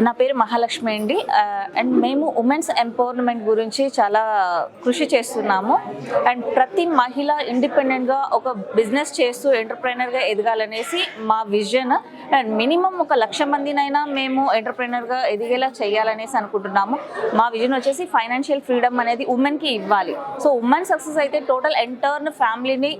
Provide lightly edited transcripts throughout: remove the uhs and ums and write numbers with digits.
నా పేరు మహాలక్ష్మి అండి. అండ్ మేము ఉమెన్స్ ఎంపవర్మెంట్ గురించి చాలా కృషి చేస్తున్నాము. అండ్ ప్రతి మహిళ ఇండిపెండెంట్గా ఒక బిజినెస్ చేస్తూ ఎంటర్ప్రైనర్గా ఎదగాలనేసి మా విజన్. అండ్ మినిమం 1,00,000 మందినైనా మేము ఎంటర్ప్రైనర్గా ఎదిగేలా చేయాలనేసి అనుకుంటున్నాము. మా విజన్ వచ్చేసి ఫైనాన్షియల్ ఫ్రీడమ్ అనేది ఉమెన్కి ఇవ్వాలి. సో ఉమెన్ సక్సెస్ అయితే టోటల్ ఎంటర్న్ ఫ్యామిలీని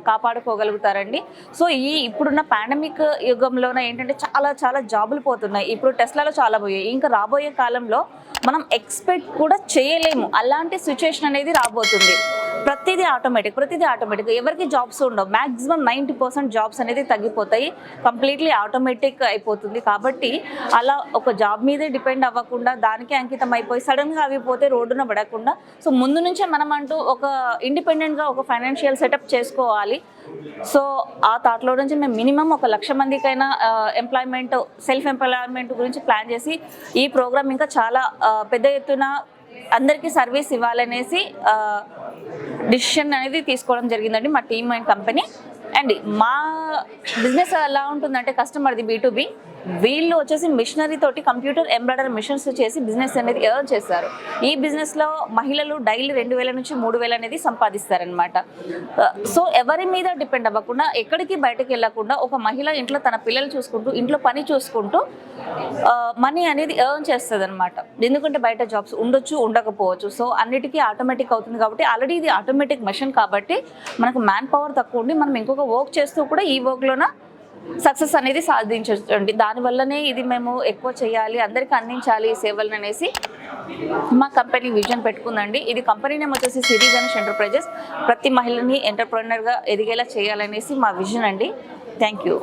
కాపాడుకోగలుగుతారండి. సో ఇప్పుడున్న పాండమిక్ యుగంలోనే ఏంటంటే చాలా జాబులు పోతున్నాయి. ఇప్పుడు టెస్లాలో చాలా పోయాయి. ఇంకా రాబోయే కాలంలో మనం ఎక్స్పెక్ట్ కూడా చేయలేము. అలాంటి సిచ్యువేషన్ అనేది రాబోతుంది. ప్రతిదీ ఆటోమేటిక్, ఎవరికి జాబ్స్ ఉండవు. మ్యాక్సిమం 90% జాబ్స్ అనేది తగ్గిపోతాయి. కంప్లీట్లీ ఆటోమేటిక్ అయిపోతుంది. కాబట్టి అలా ఒక జాబ్ మీదే డిపెండ్ అవ్వకుండా దానికే అంకితం అయిపోయి సడన్గా అవి పోతే రోడ్డున పడకుండా సో ముందు నుంచే మనం అంటూ ఒక ఇండిపెండెంట్గా ఒక ఫైనాన్షియల్ సెటప్ చేసుకోవాలి. సో ఆ థాట్లో నుంచి మేము మినిమం 1,00,000 మందికైనా సెల్ఫ్ ఎంప్లాయ్మెంట్ గురించి ప్లాన్ చేసి ఈ ప్రోగ్రామ్ ఇంకా చాలా పెద్ద ఎత్తున అందరికీ సర్వీస్ ఇవ్వాలనేసి డిసిషన్ అనేది తీసుకోవడం జరిగిందండి మా టీమ్ అండ్ కంపెనీ. అండ్ మా బిజినెస్ ఎలా ఉంటుందంటే కస్టమర్ది B2B. వీళ్ళు వచ్చేసి మిషనరీ తోటి కంప్యూటర్ ఎంబ్రాయిడరీ మిషన్స్ చేసి బిజినెస్ అనేది ఎర్న్ చేస్తారు. ఈ బిజినెస్లో మహిళలు డైలీ 2,000 నుంచి 3,000 అనేది సంపాదిస్తారనమాట. సో ఎవరి మీద డిపెండ్ అవ్వకుండా ఎక్కడికి బయటకు వెళ్ళకుండా ఒక మహిళ ఇంట్లో తన పిల్లలు చూసుకుంటూ ఇంట్లో పని చూసుకుంటూ మనీ అనేది ఎర్న్ చేస్తుంది అనమాట. ఎందుకంటే బయట జాబ్స్ ఉండొచ్చు ఉండకపోవచ్చు. సో అన్నిటికీ ఆటోమేటిక్ అవుతుంది కాబట్టి ఆల్రెడీ ఇది ఆటోమేటిక్ మెషిన్ కాబట్టి మనకు మ్యాన్ పవర్ తక్కువ ఉండి మనం ఇంకొక వర్క్ చేస్తూ కూడా ఈ వర్క్లోన సక్సెస్ అనేది సాధించండి. దానివల్లనే ఇది మేము ఎక్కువ చేయాలి, అందరికీ అందించాలి ఈ సేవలను అనేసి మా కంపెనీ విజన్ పెట్టుకుందండి. ఇది కంపెనీ నేమ్ వచ్చేసి సిరి గణేష్ ఎంటర్ప్రైజెస్. ప్రతి మహిళని ఎంటర్ప్రెన్యూర్గా ఎదిగేలా చేయాలనేసి మా విజన్ అండి. Thank you.